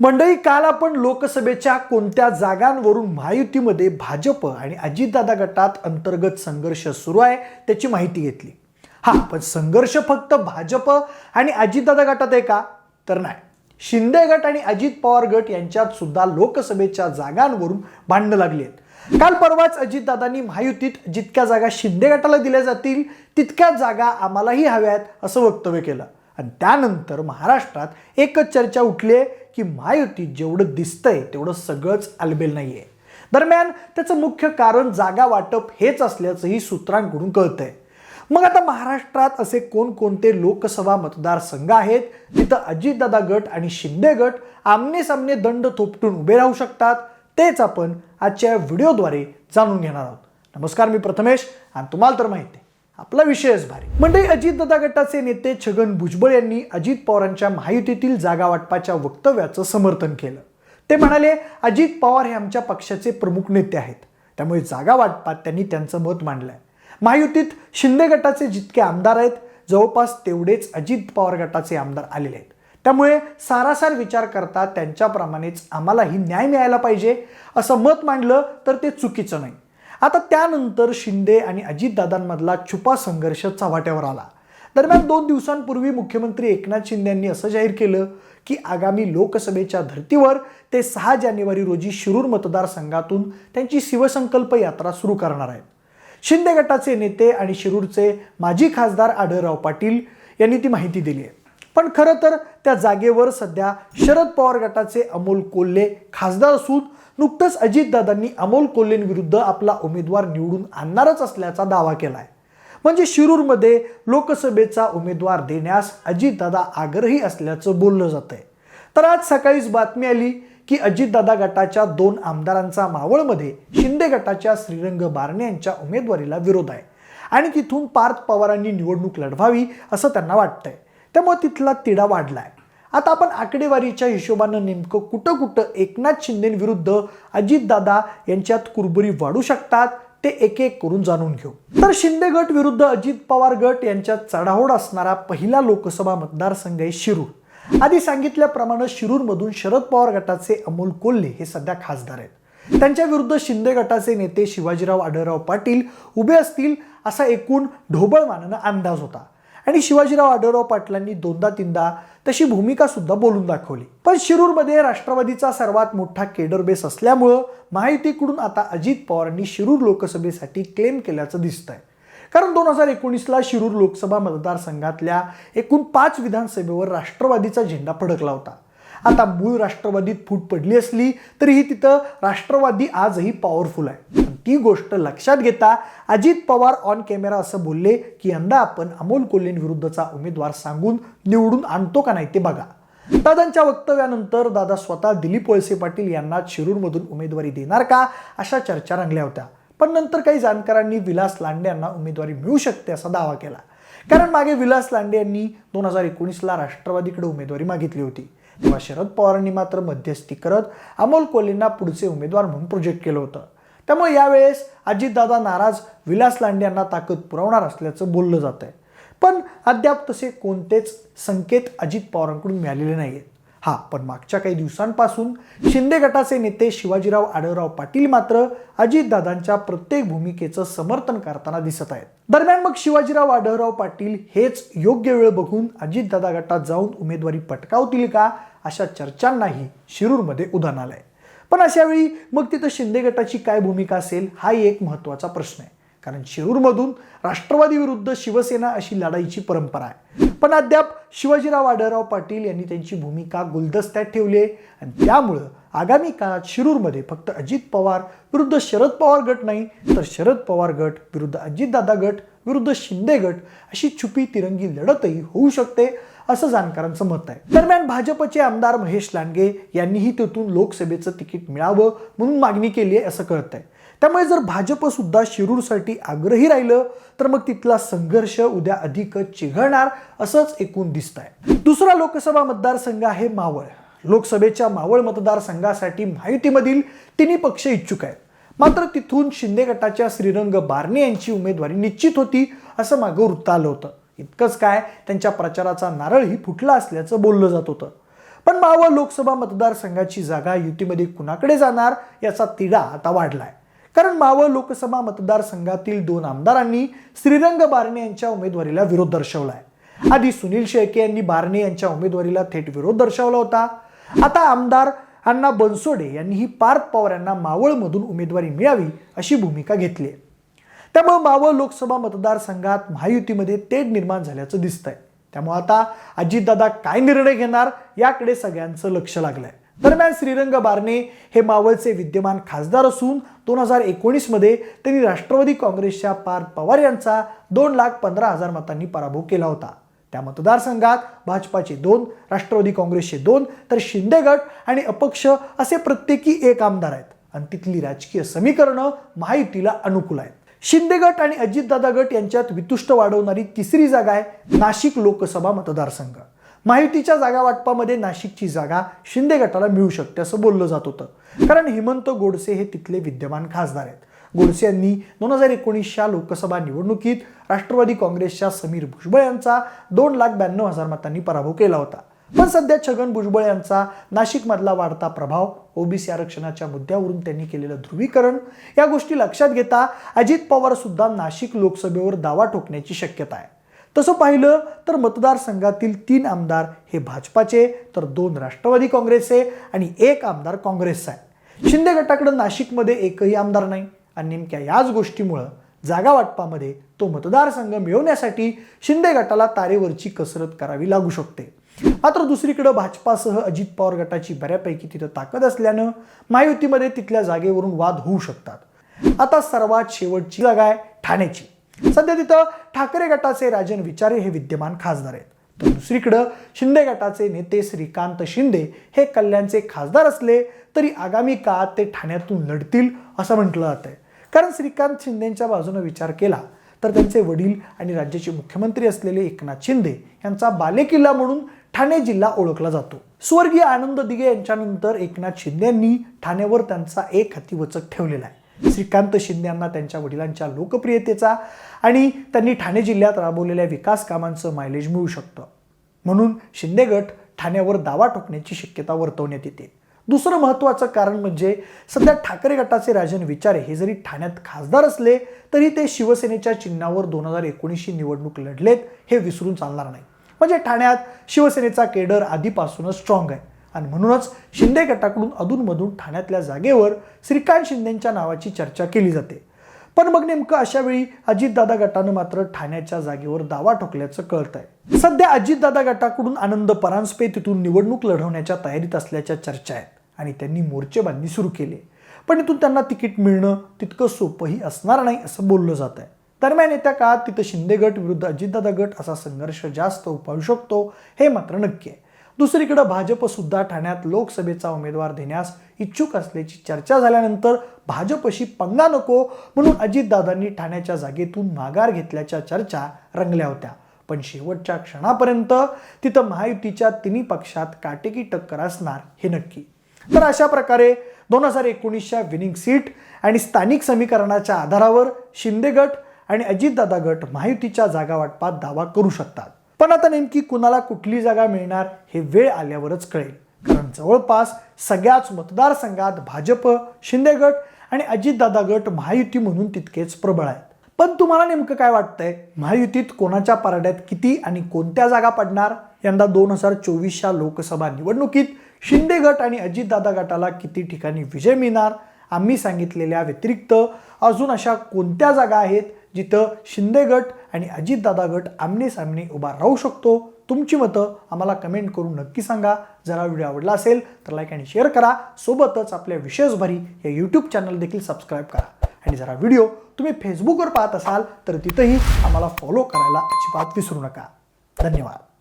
मंडळी, काल आपण लोकसभेच्या कोणत्या जागांवरून महायुतीमध्ये भाजप आणि अजितदादा गटात अंतर्गत संघर्ष सुरू आहे त्याची माहिती घेतली. पण संघर्ष फक्त भाजप आणि अजितदादा गटात आहे का? तर नाही. शिंदे गट आणि अजित पवार गट यांच्यात सुद्धा लोकसभेच्या जागांवरून भांडणं लागली आहेत. काल परवाच अजितदादांनी महायुतीत जितक्या जागा शिंदे गटाला दिल्या जातील तितक्या जागा आम्हालाही हव्यात असं वक्तव्य केलं. आणि त्यानंतर महाराष्ट्रात एकच चर्चा उठली आहे की महायुतीत जेवढं दिसतंय तेवढं सगळंच आलबेल नाहीये. दरम्यान त्याचं मुख्य कारण जागा वाटप हेच असल्याचंही सूत्रांकडून कळतंय. मग आता महाराष्ट्रात असे कोणकोणते लोकसभा मतदारसंघ आहेत जिथं अजितदादा गट आणि शिंदे गट आमने सामने दंड थोपटून उभे राहू शकतात, तेच आपण आजच्या व्हिडिओद्वारे जाणून घेणार आहोत. नमस्कार, मी प्रथमेश आणि तुम्हाला तर माहिती आहे आपला विषयच भारी. म्हणजे अजितदादा गटाचे नेते छगन भुजबळ यांनी अजित पवारांच्या महायुतीतील जागा वाटपाच्या वक्तव्याचं समर्थन केलं. ते म्हणाले, अजित पवार हे आमच्या पक्षाचे प्रमुख नेते आहेत, त्यामुळे जागा वाटपात त्यांनी त्यांचं मत मांडलंय. महायुतीत शिंदे गटाचे जितके आमदार आहेत जवळपास तेवढेच अजित पवार गटाचे आमदार आलेले आहेत. त्यामुळे सारासार विचार करता त्यांच्याप्रमाणेच आम्हालाही न्याय मिळायला पाहिजे असं मत मांडलं तर ते चुकीचं नाही. आता त्यानंतर शिंदे आणि अजितदादांमधला छुपा संघर्ष चव्हाट्यावर आला. दरम्यान 2 दिवसांपूर्वी मुख्यमंत्री एकनाथ शिंदे यांनी असं जाहीर केलं की आगामी लोकसभेच्या धर्तीवर ते 6 जानेवारी रोजी शिरूर मतदारसंघातून त्यांची शिवसंकल्प यात्रा सुरू करणार आहेत. शिंदे गटाचे नेते आणि शिरूरचे माजी खासदार आढळराव पाटील यांनी ती माहिती दिली आहे. पण खरं तर त्या जागेवर सध्या शरद पवार गटाचे अमोल कोल्हे खासदार असून नुकतंच अजितदादांनी अमोल कोल्हेंविरुद्ध आपला उमेदवार निवडून आणणारच असल्याचा दावा केलाय. म्हणजे शिरूरमध्ये लोकसभेचा उमेदवार देण्यास अजितदादा आग्रही असल्याचं बोललं जातंय. तर आज सकाळीच बातमी आली की अजितदादा गटाच्या 2 आमदारांचा मावळमध्ये शिंदे गटाच्या श्रीरंग बारणे यांच्या उमेदवारीला विरोध आहे आणि तिथून पार्थ पवारांनी निवडणूक लढवावी असं त्यांना वाटतंय. त्यामुळे तिथला तिढा वाढलाय. आता आपण आकडेवारीच्या हिशोबानं नेमकं कुठं कुठं एकनाथ शिंदेविरुद्ध अजितदादा यांच्यात कुरबुरी वाढू शकतात ते एक एक करून जाणून घेऊ. तर शिंदे गट विरुद्ध अजित पवार गट यांच्यात चढाओढ असणारा पहिला लोकसभा मतदारसंघ आहे शिरूर. आधी सांगितल्याप्रमाणे शिरूरमधून शरद पवार गटाचे अमोल कोल्हे हे सध्या खासदार आहेत. त्यांच्या विरुद्ध शिंदे गटाचे नेते शिवाजीराव आढळराव पाटील उभे असतील असा एकूण ढोबळमानानं अंदाज होता आणि शिवाजीराव आढळराव पाटलांनी 2दा-3दा तशी भूमिका सुद्धा बोलून दाखवली. पण शिरूरमध्ये राष्ट्रवादीचा सर्वात मोठा केडर बेस असल्यामुळं महायुतीकडून आता अजित पवारांनी शिरूर लोकसभेसाठी क्लेम केल्याचं दिसतंय. कारण 2019ला शिरूर लोकसभा मतदारसंघातल्या एकूण 5 विधानसभेवर राष्ट्रवादीचा झेंडा फडकला होता. आता मूळ राष्ट्रवादीत फूट पडली असली तरीही तिथं राष्ट्रवादी आजही पॉवरफुल आहे. ती गोष्ट लक्षात घेता अजित पवार ऑन कॅमेरा असं बोलले की यंदा आपण अमोल कोल्हेंविरुद्धचा उमेदवार सांगून निवडून आणतो का नाही ते बघा. दादांच्या वक्तव्यानंतर दादा स्वतः दिलीप वळसे पाटील यांना शिरूरमधून उमेदवारी देणार का अशा चर्चा रंगल्या होत्या. पण नंतर काही जाणकारांनी विलास लांडे यांना उमेदवारी मिळू शकते असा दावा केला. कारण मागे विलास लांडे यांनी 2019ला राष्ट्रवादीकडे उमेदवारी मागितली होती. तेव्हा शरद पवारांनी मात्र मध्यस्थी करत अमोल कोल्हेंना पुढचे उमेदवार म्हणून प्रोजेक्ट केलं होतं. त्यामुळे यावेळेस अजितदादा नाराज विलास लांडे यांना ताकद पुरवणार असल्याचं बोललं जात आहे. पण अद्याप तसे कोणतेच संकेत अजित पवारांकडून मिळालेले नाहीयेत. पण मागच्या काही दिवसांपासून शिंदे गटाचे नेते शिवाजीराव आढळराव पाटील मात्र अजितदादांच्या प्रत्येक भूमिकेचं समर्थन करताना दिसत आहेत. दरम्यान मग शिवाजीराव आढळराव पाटील हेच योग्य वेळ बघून अजितदादा गटात जाऊन उमेदवारी पटकावतील का अशा चर्चांनाही शिरूरमध्ये उधाण आलंय. पण अशा वेळी मग तिथं शिंदे गटाची काय भूमिका असेल हाही एक महत्त्वाचा प्रश्न आहे. कारण शिरूरमधून राष्ट्रवादी विरुद्ध शिवसेना अशी लढाईची परंपरा आहे. पण अद्याप शिवाजीराव आढळराव पाटील यांनी त्यांची भूमिका गुलदस्त्यात ठेवली आहे आणि त्यामुळं आगामी काळात शिरूरमध्ये फक्त अजित पवार विरुद्ध शरद पवार गट नाही तर शरद पवार गट विरुद्ध अजितदादा गट विरुद्ध शिंदे गट अशी छुपी तिरंगी लढतही होऊ शकते असं जाणकारांचं मत आहे. दरम्यान भाजपचे आमदार महेश लांडगे यांनीही तिथून लोकसभेचं तिकीट मिळावं म्हणून मागणी केली आहे असं कळतंय. त्यामुळे जर भाजप सुद्धा शिरूरसाठी आग्रही राहिलं तर मग तिथला संघर्ष उद्या अधिकच चिघळणार असंच एकूण दिसतंय. दुसरा लोकसभा मतदारसंघ आहे मावळ. लोकसभेच्या मावळ मतदारसंघासाठी महायुतीमधील 3 पक्ष इच्छुक आहेत. मात्र तिथून शिंदे गटाच्या श्रीरंग बारणे यांची उमेदवारी निश्चित होती असं मागं वृत्त आलं होतं. इतकंच काय, त्यांच्या प्रचाराचा नारळही फुटला असल्याचं बोललं जात होतं. पण मावळ लोकसभा मतदारसंघाची जागा युतीमध्ये कुणाकडे जाणार याचा तिढा आता वाढलाय. कारण मावळ लोकसभा मतदारसंघातील 2 आमदारांनी श्रीरंग बारणे यांच्या उमेदवारीला विरोध दर्शवलाय. आधी सुनील शेळके यांनी बारणे यांच्या उमेदवारीला थेट विरोध दर्शवला होता. आता आमदार अण्णा बनसोडे यांनीही पार्थ पवार यांना मावळमधून उमेदवारी मिळावी अशी भूमिका घेतली आहे. त्यामुळे मावळ लोकसभा मतदारसंघात महायुतीमध्ये तेढ निर्माण झाल्याचं दिसतंय. त्यामुळे आता अजितदादा काय निर्णय घेणार याकडे सगळ्यांचं लक्ष लागलंय. दरम्यान श्रीरंग बारणे हे मावळचे विद्यमान खासदार असून 2019 मध्ये त्यांनी राष्ट्रवादी काँग्रेसच्या पार्थ पवार यांचा 2,15,000 मतांनी पराभव केला होता. त्या मतदारसंघात भाजपाचे 2, राष्ट्रवादी काँग्रेसचे 2 तर शिंदे गट आणि अपक्ष असे प्रत्येकी 1 आमदार आहेत आणि तिथली राजकीय समीकरणं महायुतीला अनुकूल आहेत. शिंदे गट आणि अजितदादा गट यांच्यात वितुष्ट वाढवणारी तिसरी जागा आहे नाशिक लोकसभा मतदारसंघ. महायुतीच्या जागा वाटपामध्ये नाशिकची जागा शिंदे गटाला मिळू शकते असं बोललं जात होतं. कारण हेमंत गोडसे हे तिथले विद्यमान खासदार आहेत. गोडसे यांनी 2019च्या लोकसभा निवडणुकीत राष्ट्रवादी काँग्रेसच्या समीर भुजबळ यांचा 2,92,000 मतांनी पराभव केला होता. पण सध्या छगन भुजबळ यांचा नाशिकमधला वाढता प्रभाव, ओबीसी आरक्षणाच्या मुद्द्यावरून त्यांनी केलेलं ध्रुवीकरण या गोष्टी लक्षात घेता अजित पवार सुद्धा नाशिक लोकसभेवर दावा ठोकण्याची शक्यता आहे. तसं पाहिलं तर मतदारसंघातील 3 आमदार हे भाजपाचे तर 2 राष्ट्रवादी काँग्रेसचे आणि 1 आमदार काँग्रेसचा आहे. शिंदे गटाकडे नाशिकमध्ये एकही आमदार नाही आणि नेमक्या याच गोष्टीमुळे जागा वाटपामध्ये तो मतदारसंघ मिळवण्यासाठी शिंदे गटाला तारेवरची कसरत करावी लागू शकते. मात्र दुसरीकडे भाजपासह अजित पवार गटाची बऱ्यापैकी तिथं ताकद असल्यानं महायुतीमध्ये तिथल्या जागेवरून वाद होऊ शकतात. आता सर्वात शेवटची जागा आहे ठाण्याची. सध्या तिथं ठाकरे गटाचे राजन विचारे हे विद्यमान खासदार आहेत. तर दुसरीकडे शिंदे गटाचे नेते श्रीकांत शिंदे हे कल्याणचे खासदार असले तरी आगामी काळात ते ठाण्यातून लढतील असं म्हटलं जात आहे. कारण श्रीकांत शिंदेच्या बाजूने विचार केला तर त्यांचे वडील आणि राज्याचे मुख्यमंत्री असलेले एकनाथ शिंदे यांचा बालेकिल्ला म्हणून ठाणे जिल्हा ओळखला जातो. स्वर्गीय आनंद दिघे यांच्यानंतर एकनाथ शिंदे यांनी ठाण्यावर त्यांचा एक हाती वचक ठेवलेला आहे. श्रीकांत शिंदे यांना त्यांच्या वडिलांच्या लोकप्रियतेचा आणि त्यांनी ठाणे जिल्ह्यात राबवलेल्या विकास कामांचं मायलेज मिळू शकतं. म्हणून शिंदे गट ठाण्यावर दावा ठोकण्याची शक्यता वर्तवण्यात येते. दुसरं महत्त्वाचं कारण म्हणजे सध्या ठाकरे गटाचे राजन विचारे हे जरी ठाण्यात खासदार असले तरी ते शिवसेनेच्या चिन्हावर 2019ची निवडणूक लढलेत हे विसरून चालणार नाही. म्हणजे ठाण्यात शिवसेनेचा केडर आधीपासूनच स्ट्रॉंग आहे आणि म्हणूनच शिंदे गटाकडून अधूनमधून ठाण्यातल्या जागेवर श्रीकांत शिंदेच्या नावाची चर्चा केली जाते. पण मग नेमकं अशा वेळी अजितदादा गटानं मात्र ठाण्याच्या जागेवर दावा ठोकल्याचं कळत आहे. सध्या अजितदादा गटाकडून आनंद परांजपे तिथून निवडणूक लढवण्याच्या तयारीत असल्याच्या चर्चा आहेत आणि त्यांनी मोर्चेबांधणी सुरू केली. पण इथून त्यांना तिकीट मिळणं तितकं सोपंही असणार नाही असं बोललं जात आहे. दरम्यान येत्या काळात तिथं शिंदे गट विरुद्ध अजितदादा गट असा संघर्ष जास्त उफाळू शकतो हे मात्र नक्की आहे. दुसरीकडे भाजप सुद्धा ठाण्यात लोकसभेचा उमेदवार देण्यास इच्छुक असल्याची चर्चा झाल्यानंतर भाजपशी पंगा नको म्हणून अजितदादांनी ठाण्याच्या जागेतून माघार घेतल्याच्या चर्चा रंगल्या होत्या. पण शेवटच्या क्षणापर्यंत तिथं महायुतीच्या 3 पक्षात काटेकी टक्कर असणार हे नक्की. तर अशा प्रकारे 2019च्या विनिंग सीट आणि स्थानिक समीकरणाच्या आधारावर शिंदे गट आणि अजितदादा गट महायुतीच्या जागा वाटपात दावा करू शकतात. पण आता नेमकी कुणाला कुठली जागा मिळणार हे वेळ आल्यावरच कळेल. कारण जवळपास सगळ्याच मतदारसंघात भाजप, शिंदे गट आणि अजितदादा गट महायुती म्हणून तितकेच प्रबळ आहेत. पण तुम्हाला नेमकं काय वाटतंय? महायुतीत कोणाच्या पारड्यात किती आणि कोणत्या जागा पडणार? यंदा 2024च्या लोकसभा निवडणुकीत शिंदे गट आणि अजितदादा गटाला किती ठिकाणी विजय मिळणार? आम्ही सांगितलेल्या व्यतिरिक्त अजून अशा कोणत्या जागा आहेत जिथं शिंदे गट आणि अजितदादा गट आमने सामने उभा राहू शकतो? तुमची मतं आम्हाला कमेंट करून नक्की सांगा. जरा व्हिडिओ आवडला असेल तर लाईक आणि शेअर करा. सोबतच आपल्या विशेषभरी या यूट्यूब चॅनल देखील सबस्क्राईब करा. आणि जरा व्हिडिओ तुम्ही फेसबुकवर पाहत असाल तर तिथंही आम्हाला फॉलो करायला अजिबात विसरू नका. धन्यवाद.